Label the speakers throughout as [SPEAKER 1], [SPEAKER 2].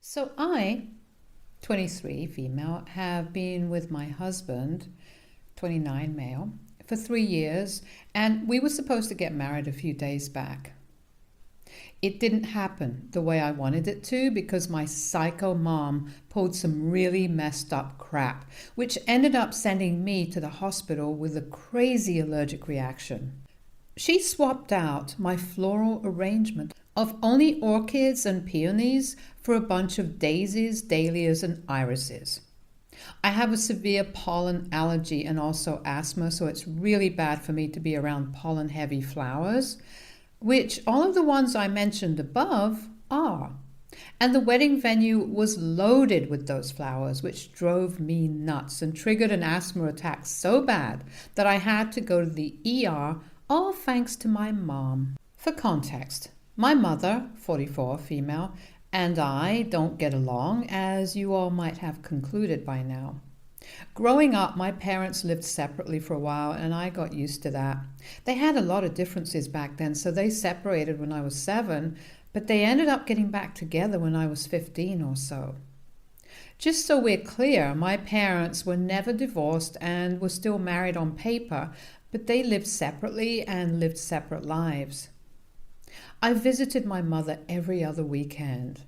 [SPEAKER 1] So I, 23 female, have been with my husband, 29 male, for 3 years, and we were supposed to get married a few days back. It didn't happen the way I wanted it to because my psycho mom pulled some really messed up crap, which ended up sending me to the hospital with a crazy allergic reaction. She swapped out my floral arrangement of only orchids and peonies for a bunch of daisies, dahlias, and irises. I have a severe pollen allergy and also asthma, so it's really bad for me to be around pollen-heavy flowers, which all of the ones I mentioned above are. And the wedding venue was loaded with those flowers, which drove me nuts and triggered an asthma attack so bad that I had to go to the ER, all thanks to my mom. For context, my mother, 44, female, and I don't get along, as you all might have concluded by now. Growing up, my parents lived separately for a while, and I got used to that. They had a lot of differences back then, so they separated when I was 7, but they ended up getting back together when I was 15 or so. Just so we're clear, my parents were never divorced and were still married on paper, but they lived separately and lived separate lives. I visited my mother every other weekend,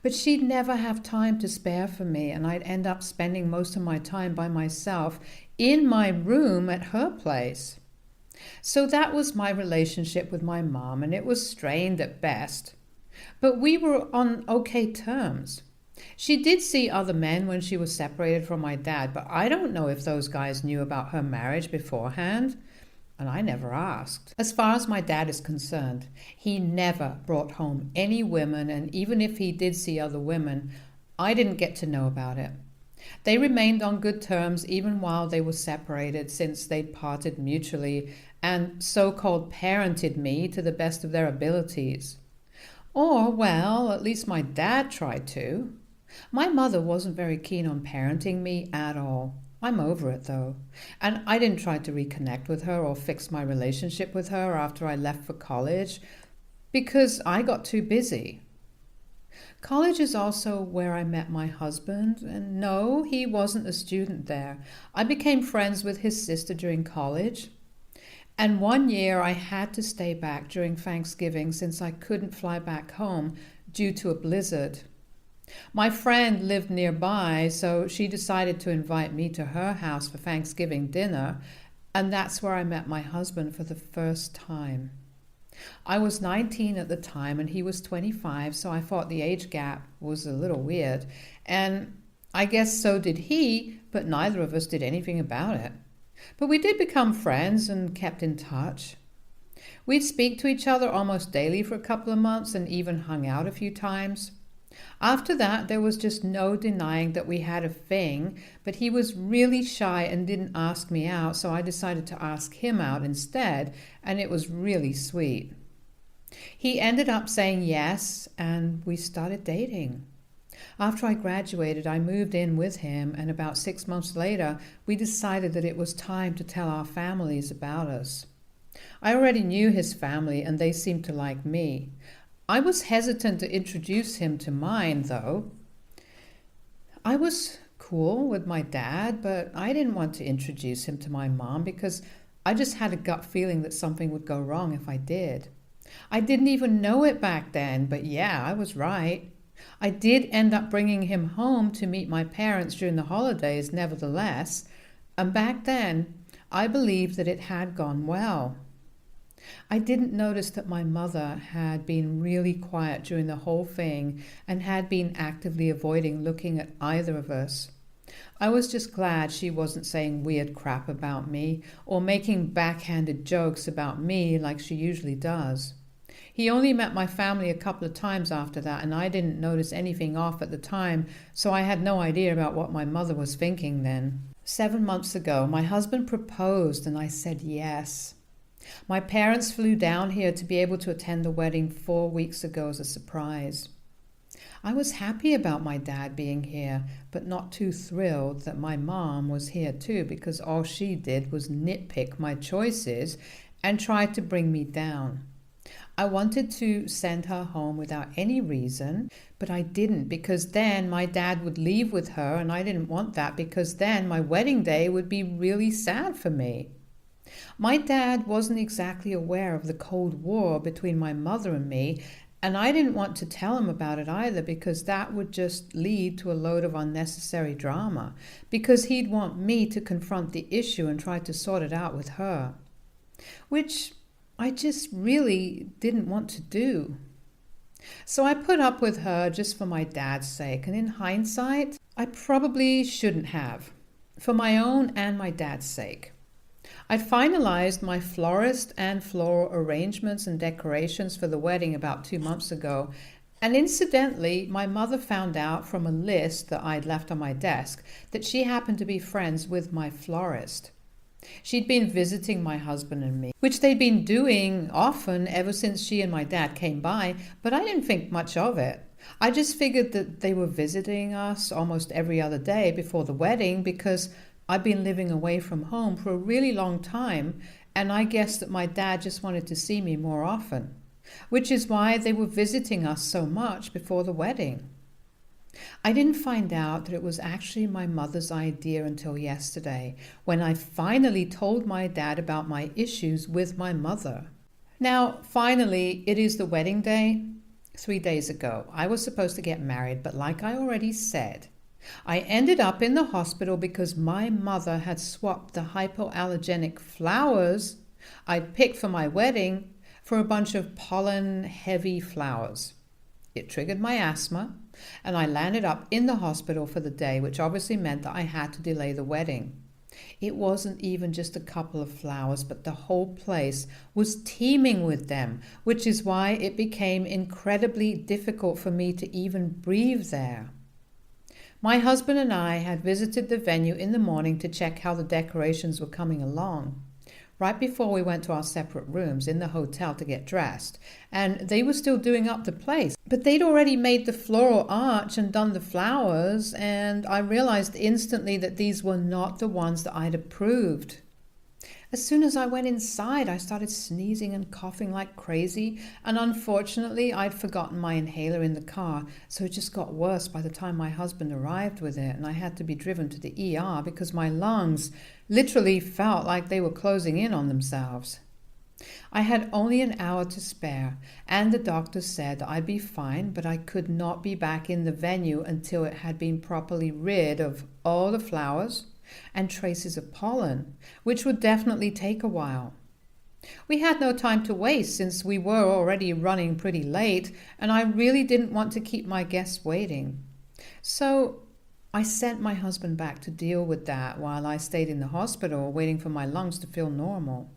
[SPEAKER 1] but she'd never have time to spare for me, and I'd end up spending most of my time by myself in my room at her place. So that was my relationship with my mom, and it was strained at best. But we were on okay terms. She did see other men when she was separated from my dad, but I don't know if those guys knew about her marriage beforehand. And I never asked. As far as my dad is concerned, he never brought home any women, and even if he did see other women, I didn't get to know about it. They remained on good terms even while they were separated, since they'd parted mutually and so-called parented me to the best of their abilities. Or, well, at least my dad tried to. My mother wasn't very keen on parenting me at all. I'm over it, though, and I didn't try to reconnect with her or fix my relationship with her after I left for college because I got too busy. College is also where I met my husband, and no, he wasn't a student there. I became friends with his sister during college, and one year I had to stay back during Thanksgiving since I couldn't fly back home due to a blizzard. My friend lived nearby, so she decided to invite me to her house for Thanksgiving dinner, and that's where I met my husband for the first time. I was 19 at the time and he was 25, so I thought the age gap was a little weird, and I guess so did he, but neither of us did anything about it. But we did become friends and kept in touch. We'd speak to each other almost daily for a couple of months and even hung out a few times. After that, there was just no denying that we had a thing, but he was really shy and didn't ask me out, so I decided to ask him out instead, and it was really sweet. He ended up saying yes, and we started dating. After I graduated, I moved in with him, and about 6 months later, we decided that it was time to tell our families about us. I already knew his family, and they seemed to like me. I was hesitant to introduce him to mine, though. I was cool with my dad, but I didn't want to introduce him to my mom because I just had a gut feeling that something would go wrong if I did. I didn't even know it back then, but yeah, I was right. I did end up bringing him home to meet my parents during the holidays, nevertheless, and back then, I believed that it had gone well. I didn't notice that my mother had been really quiet during the whole thing and had been actively avoiding looking at either of us. I was just glad she wasn't saying weird crap about me or making backhanded jokes about me like she usually does. He only met my family a couple of times after that, and I didn't notice anything off at the time, so I had no idea about what my mother was thinking then. 7 months ago, my husband proposed and I said yes. My parents flew down here to be able to attend the wedding 4 weeks ago as a surprise. I was happy about my dad being here, but not too thrilled that my mom was here too, because all she did was nitpick my choices and try to bring me down. I wanted to send her home without any reason, but I didn't because then my dad would leave with her, and I didn't want that because then my wedding day would be really sad for me. My dad wasn't exactly aware of the Cold War between my mother and me, and I didn't want to tell him about it either because that would just lead to a load of unnecessary drama, because he'd want me to confront the issue and try to sort it out with her, which I just really didn't want to do. So I put up with her just for my dad's sake, and in hindsight, I probably shouldn't have, for my own and my dad's sake. I'd finalized my florist and floral arrangements and decorations for the wedding about 2 months ago, and incidentally, my mother found out from a list that I'd left on my desk that she happened to be friends with my florist. She'd been visiting my husband and me, which they'd been doing often ever since she and my dad came by, but I didn't think much of it. I just figured that they were visiting us almost every other day before the wedding because I'd been living away from home for a really long time, and I guessed that my dad just wanted to see me more often, which is why they were visiting us so much before the wedding. I didn't find out that it was actually my mother's idea until yesterday, when I finally told my dad about my issues with my mother. Now, finally, it is the wedding day. 3 days ago, I was supposed to get married, but like I already said, I ended up in the hospital because my mother had swapped the hypoallergenic flowers I'd picked for my wedding for a bunch of pollen-heavy flowers. It triggered my asthma, and I landed up in the hospital for the day, which obviously meant that I had to delay the wedding. It wasn't even just a couple of flowers, but the whole place was teeming with them, which is why it became incredibly difficult for me to even breathe there. My husband and I had visited the venue in the morning to check how the decorations were coming along, right before we went to our separate rooms in the hotel to get dressed, and they were still doing up the place. But they'd already made the floral arch and done the flowers, and I realized instantly that these were not the ones that I'd approved. As soon as I went inside, I started sneezing and coughing like crazy, and unfortunately, I'd forgotten my inhaler in the car, so it just got worse by the time my husband arrived with it, and I had to be driven to the ER because my lungs literally felt like they were closing in on themselves. I had only an hour to spare, and the doctor said that I'd be fine, but I could not be back in the venue until it had been properly rid of all the flowers and traces of pollen, which would definitely take a while. We had no time to waste since we were already running pretty late, and I really didn't want to keep my guests waiting. So I sent my husband back to deal with that while I stayed in the hospital waiting for my lungs to feel normal.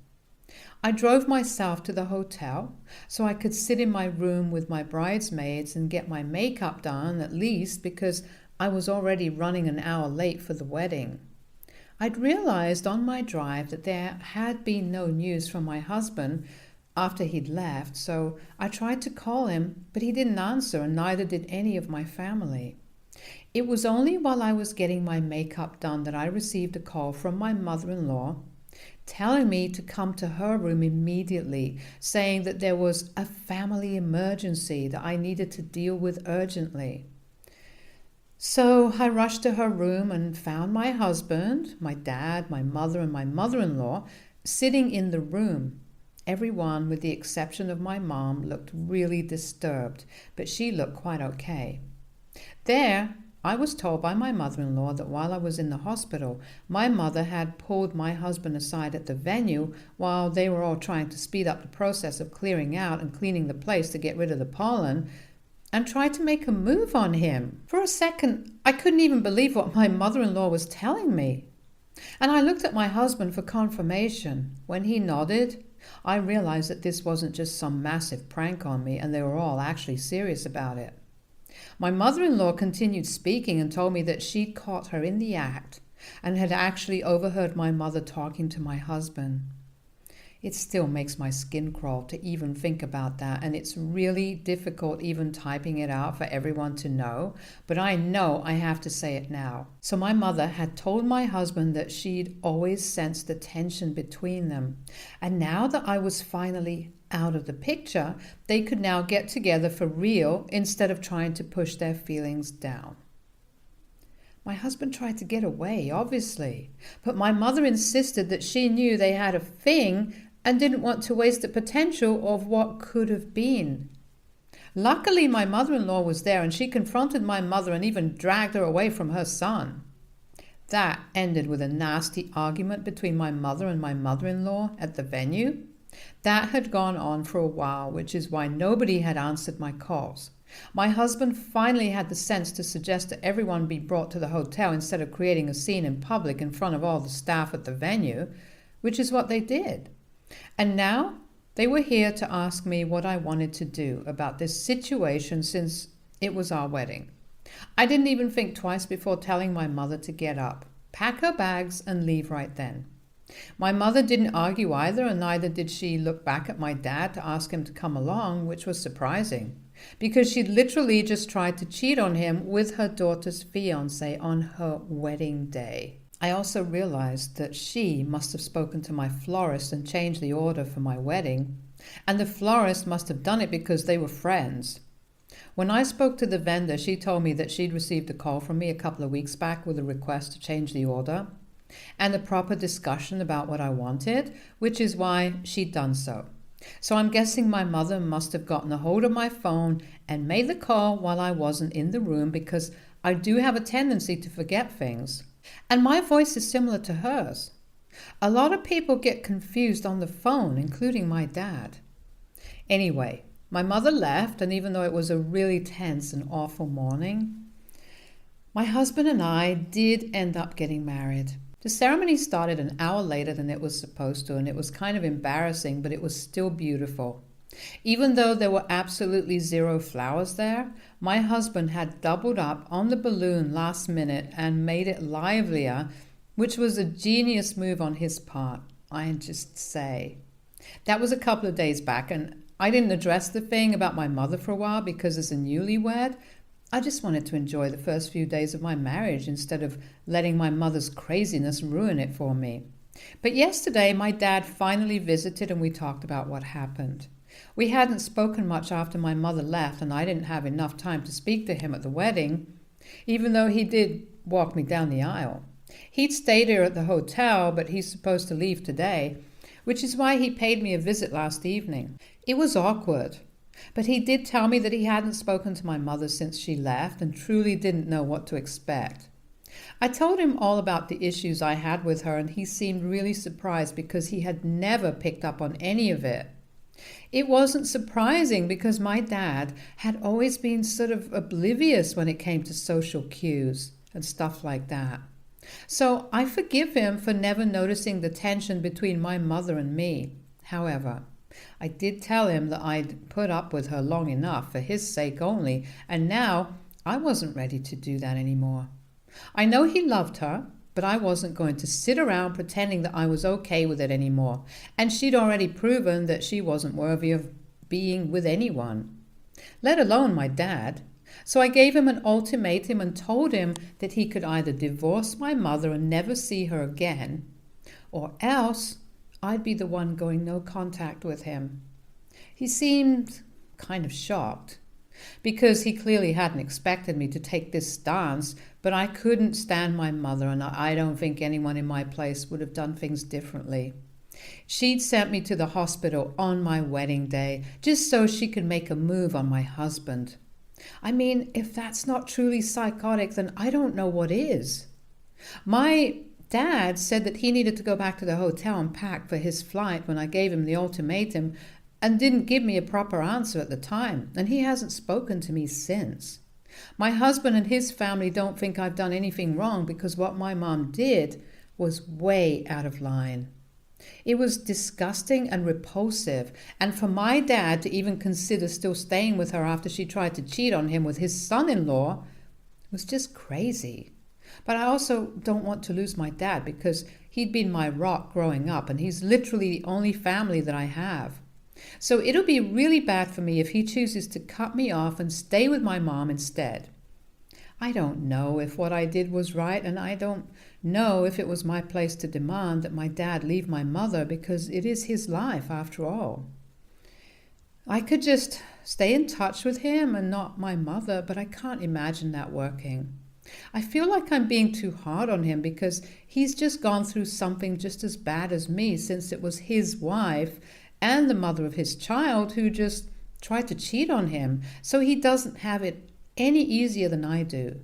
[SPEAKER 1] I drove myself to the hotel so I could sit in my room with my bridesmaids and get my makeup done at least because I was already running an hour late for the wedding. I'd realized on my drive that there had been no news from my husband after he'd left, so I tried to call him, but he didn't answer, and neither did any of my family. It was only while I was getting my makeup done that I received a call from my mother-in-law telling me to come to her room immediately, saying that there was a family emergency that I needed to deal with urgently. So I rushed to her room and found my husband, my dad, my mother, and my mother-in-law sitting in the room. Everyone, with the exception of my mom, looked really disturbed, but she looked quite okay. There, I was told by my mother-in-law that while I was in the hospital, my mother had pulled my husband aside at the venue while they were all trying to speed up the process of clearing out and cleaning the place to get rid of the pollen, and tried to make a move on him. For a second, I couldn't even believe what my mother-in-law was telling me. And I looked at my husband for confirmation. When he nodded, I realized that this wasn't just some massive prank on me, and they were all actually serious about it. My mother-in-law continued speaking and told me that she'd caught her in the act and had actually overheard my mother talking to my husband. It still makes my skin crawl to even think about that, and it's really difficult even typing it out for everyone to know, but I know I have to say it now. So my mother had told my husband that she'd always sensed the tension between them, and now that I was finally out of the picture, they could now get together for real instead of trying to push their feelings down. My husband tried to get away, obviously, but my mother insisted that she knew they had a thing and didn't want to waste the potential of what could have been. Luckily, my mother-in-law was there and she confronted my mother and even dragged her away from her son. That ended with a nasty argument between my mother and my mother-in-law at the venue. That had gone on for a while, which is why nobody had answered my calls. My husband finally had the sense to suggest that everyone be brought to the hotel instead of creating a scene in public in front of all the staff at the venue, which is what they did. And now they were here to ask me what I wanted to do about this situation since it was our wedding. I didn't even think twice before telling my mother to get up, pack her bags, and leave right then. My mother didn't argue either, and neither did she look back at my dad to ask him to come along, which was surprising, because she'd literally just tried to cheat on him with her daughter's fiance on her wedding day. I also realized that she must have spoken to my florist and changed the order for my wedding, and the florist must have done it because they were friends. When I spoke to the vendor, she told me that she'd received a call from me a couple of weeks back with a request to change the order and a proper discussion about what I wanted, which is why she'd done so. So I'm guessing my mother must have gotten a hold of my phone and made the call while I wasn't in the room, because I do have a tendency to forget things. And my voice is similar to hers. A lot of people get confused on the phone, including my dad. Anyway, my mother left, and even though it was a really tense and awful morning, my husband and I did end up getting married. The ceremony started an hour later than it was supposed to, and it was kind of embarrassing, but it was still beautiful. Even though there were absolutely zero flowers there, my husband had doubled up on the balloon last minute and made it livelier, which was a genius move on his part, I just say. That was a couple of days back, and I didn't address the thing about my mother for a while because as a newlywed, I just wanted to enjoy the first few days of my marriage instead of letting my mother's craziness ruin it for me. But yesterday, my dad finally visited and we talked about what happened. We hadn't spoken much after my mother left, and I didn't have enough time to speak to him at the wedding, even though he did walk me down the aisle. He'd stayed here at the hotel, but he's supposed to leave today, which is why he paid me a visit last evening. It was awkward, but he did tell me that he hadn't spoken to my mother since she left and truly didn't know what to expect. I told him all about the issues I had with her, and he seemed really surprised because he had never picked up on any of it. It wasn't surprising because my dad had always been sort of oblivious when it came to social cues and stuff like that. So I forgive him for never noticing the tension between my mother and me. However, I did tell him that I'd put up with her long enough for his sake only, and now I wasn't ready to do that anymore. I know he loved her, but I wasn't going to sit around pretending that I was okay with it anymore, and she'd already proven that she wasn't worthy of being with anyone, let alone my dad. So I gave him an ultimatum and told him that he could either divorce my mother and never see her again, or else I'd be the one going no contact with him. He seemed kind of shocked, because he clearly hadn't expected me to take this stance, but I couldn't stand my mother, and I don't think anyone in my place would have done things differently. She'd sent me to the hospital on my wedding day just so she could make a move on my husband. I mean, if that's not truly psychotic, then I don't know what is. My dad said that he needed to go back to the hotel and pack for his flight when I gave him the ultimatum, and didn't give me a proper answer at the time, and he hasn't spoken to me since. My husband and his family don't think I've done anything wrong because what my mom did was way out of line. It was disgusting and repulsive, and for my dad to even consider still staying with her after she tried to cheat on him with his son-in-law was just crazy. But I also don't want to lose my dad because he'd been my rock growing up and he's literally the only family that I have. So it'll be really bad for me if he chooses to cut me off and stay with my mom instead. I don't know if what I did was right, and I don't know if it was my place to demand that my dad leave my mother because it is his life after all. I could just stay in touch with him and not my mother, but I can't imagine that working. I feel like I'm being too hard on him because he's just gone through something just as bad as me, since it was his wife and the mother of his child who just tried to cheat on him, so he doesn't have it any easier than I do.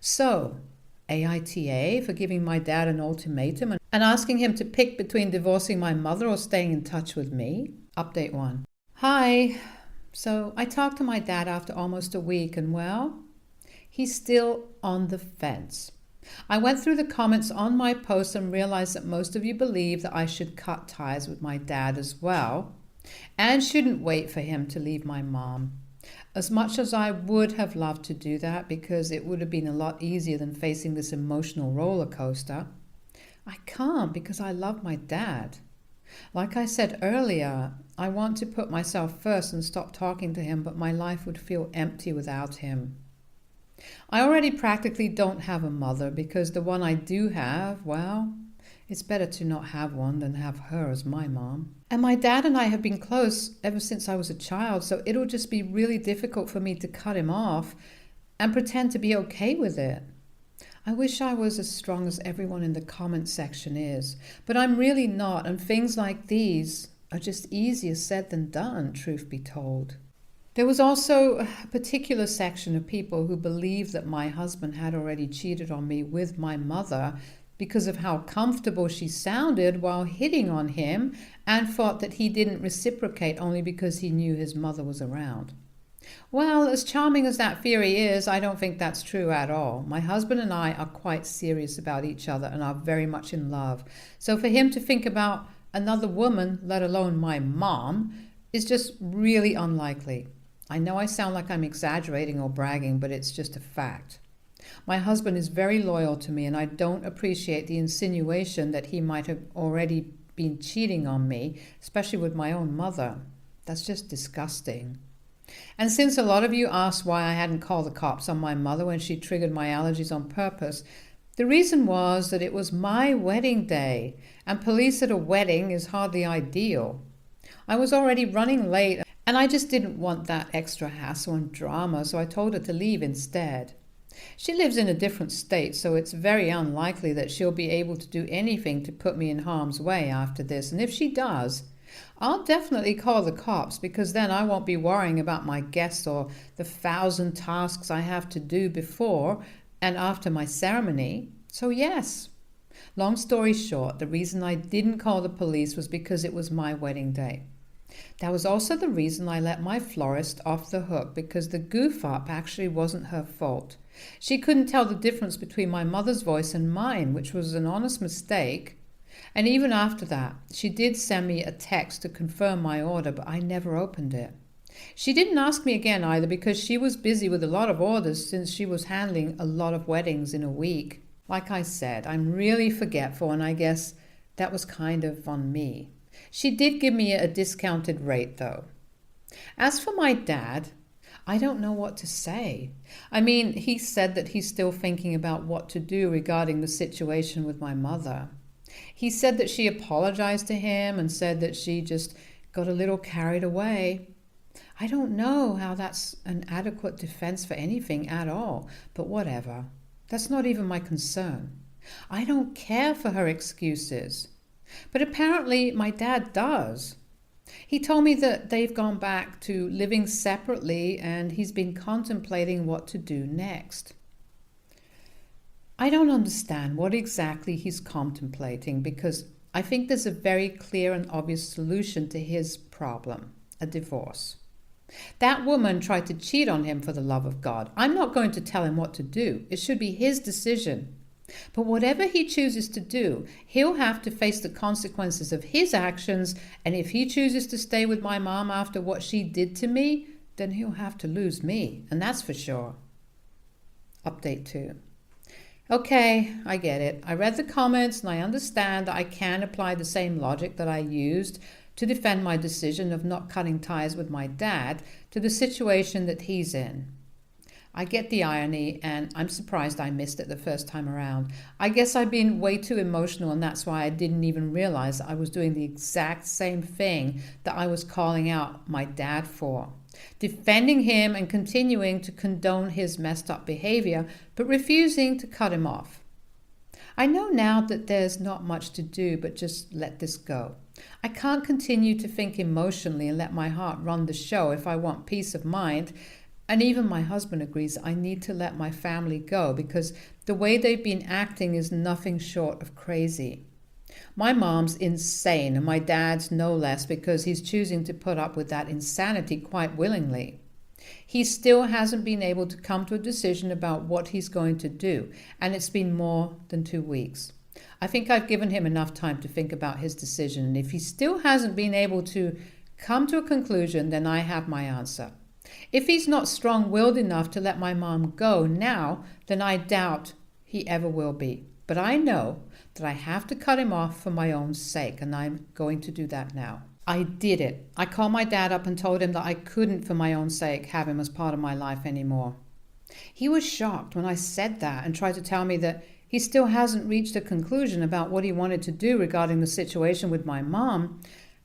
[SPEAKER 1] So, AITA for giving my dad an ultimatum and asking him to pick between divorcing my mother or staying in touch with me. Update 1. Hi. So I talked to my dad after almost a week and well, he's still on the fence. I went through the comments on my post and realized that most of you believe that I should cut ties with my dad as well and shouldn't wait for him to leave my mom. As much as I would have loved to do that because it would have been a lot easier than facing this emotional roller coaster, I can't because I love my dad. Like I said earlier, I want to put myself first and stop talking to him, but my life would feel empty without him. I already practically don't have a mother because the one I do have, well, it's better to not have one than have her as my mom. And my dad and I have been close ever since I was a child, so it'll just be really difficult for me to cut him off and pretend to be okay with it. I wish I was as strong as everyone in the comment section is, but I'm really not, and things like these are just easier said than done, truth be told. There was also a particular section of people who believed that my husband had already cheated on me with my mother because of how comfortable she sounded while hitting on him, and thought that he didn't reciprocate only because he knew his mother was around. Well, as charming as that theory is, I don't think that's true at all. My husband and I are quite serious about each other and are very much in love. So for him to think about another woman, let alone my mom, is just really unlikely. I know I sound like I'm exaggerating or bragging, but it's just a fact. My husband is very loyal to me, and I don't appreciate the insinuation that he might have already been cheating on me, especially with my own mother. That's just disgusting. And since a lot of you asked why I hadn't called the cops on my mother when she triggered my allergies on purpose, the reason was that it was my wedding day, and police at a wedding is hardly ideal. I was already running late, and I just didn't want that extra hassle and drama, so I told her to leave instead. She lives in a different state, so it's very unlikely that she'll be able to do anything to put me in harm's way after this, and if she does, I'll definitely call the cops, because then I won't be worrying about my guests or the 1,000 tasks I have to do before and after my ceremony. So yes, long story short, the reason I didn't call the police was because it was my wedding day. That was also the reason I let my florist off the hook, because the goof up actually wasn't her fault. She couldn't tell the difference between my mother's voice and mine, which was an honest mistake. And even after that, she did send me a text to confirm my order, but I never opened it. She didn't ask me again either, because she was busy with a lot of orders since she was handling a lot of weddings in a week. Like I said, I'm really forgetful, and I guess that was kind of on me. She did give me a discounted rate, though. As for my dad, I don't know what to say. I mean, he said that he's still thinking about what to do regarding the situation with my mother. He said that she apologized to him and said that she just got a little carried away. I don't know how that's an adequate defense for anything at all, but whatever. That's not even my concern. I don't care for her excuses. But apparently my dad does. He told me that they've gone back to living separately and he's been contemplating what to do next. I don't understand what exactly he's contemplating, because I think there's a very clear and obvious solution to his problem: a divorce. That woman tried to cheat on him, for the love of God. I'm not going to tell him what to do. It should be his decision. But whatever he chooses to do, he'll have to face the consequences of his actions, and if he chooses to stay with my mom after what she did to me, then he'll have to lose me, and that's for sure. Update 2. Okay, I get it. I read the comments and I understand that I can apply the same logic that I used to defend my decision of not cutting ties with my dad to the situation that he's in. I get the irony, and I'm surprised I missed it the first time around. I guess I've been way too emotional, and that's why I didn't even realize I was doing the exact same thing that I was calling out my dad for. Defending him and continuing to condone his messed up behavior, but refusing to cut him off. I know now that there's not much to do but just let this go. I can't continue to think emotionally and let my heart run the show if I want peace of mind. And even my husband agrees I need to let my family go because the way they've been acting is nothing short of crazy. My mom's insane and my dad's no less because he's choosing to put up with that insanity quite willingly. He still hasn't been able to come to a decision about what he's going to do, and it's been more than 2 weeks. I think I've given him enough time to think about his decision, and if he still hasn't been able to come to a conclusion, then I have my answer. If he's not strong-willed enough to let my mom go now, then I doubt he ever will be. But I know that I have to cut him off for my own sake, and I'm going to do that now. I did it. I called my dad up and told him that I couldn't, for my own sake, have him as part of my life anymore. He was shocked when I said that and tried to tell me that he still hasn't reached a conclusion about what he wanted to do regarding the situation with my mom.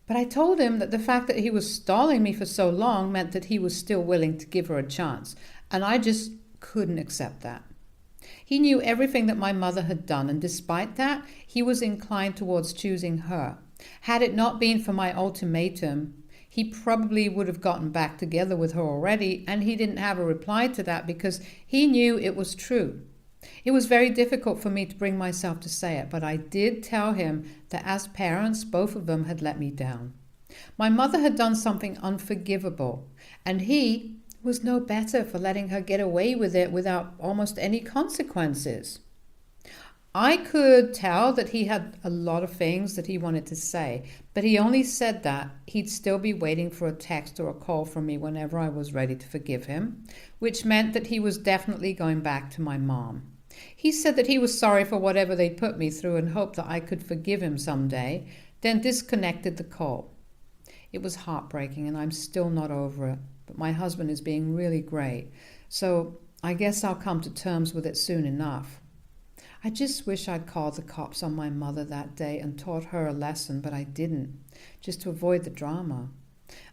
[SPEAKER 1] But I told him that the fact that he was stalling me for so long meant that he was still willing to give her a chance, and I just couldn't accept that. He knew everything that my mother had done, and despite that, he was inclined towards choosing her. Had it not been for my ultimatum, he probably would have gotten back together with her already, and he didn't have a reply to that because he knew it was true. It was very difficult for me to bring myself to say it, but I did tell him that as parents, both of them had let me down. My mother had done something unforgivable, and he was no better for letting her get away with it without almost any consequences. I could tell that he had a lot of things that he wanted to say, but he only said that he'd still be waiting for a text or a call from me whenever I was ready to forgive him, which meant that he was definitely going back to my mom. He said that he was sorry for whatever they'd put me through and hoped that I could forgive him someday, then disconnected the call. It was heartbreaking and I'm still not over it, but my husband is being really great, so I guess I'll come to terms with it soon enough. I just wish I'd called the cops on my mother that day and taught her a lesson, but I didn't, just to avoid the drama.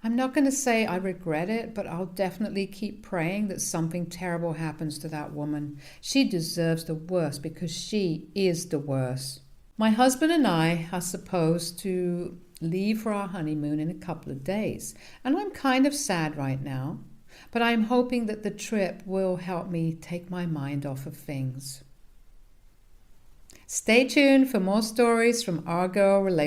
[SPEAKER 1] I'm not going to say I regret it, but I'll definitely keep praying that something terrible happens to that woman. She deserves the worst because she is the worst. My husband and I are supposed to leave for our honeymoon in a couple of days, and I'm kind of sad right now, but I'm hoping that the trip will help me take my mind off of things. Stay tuned for more stories from our girl relationships.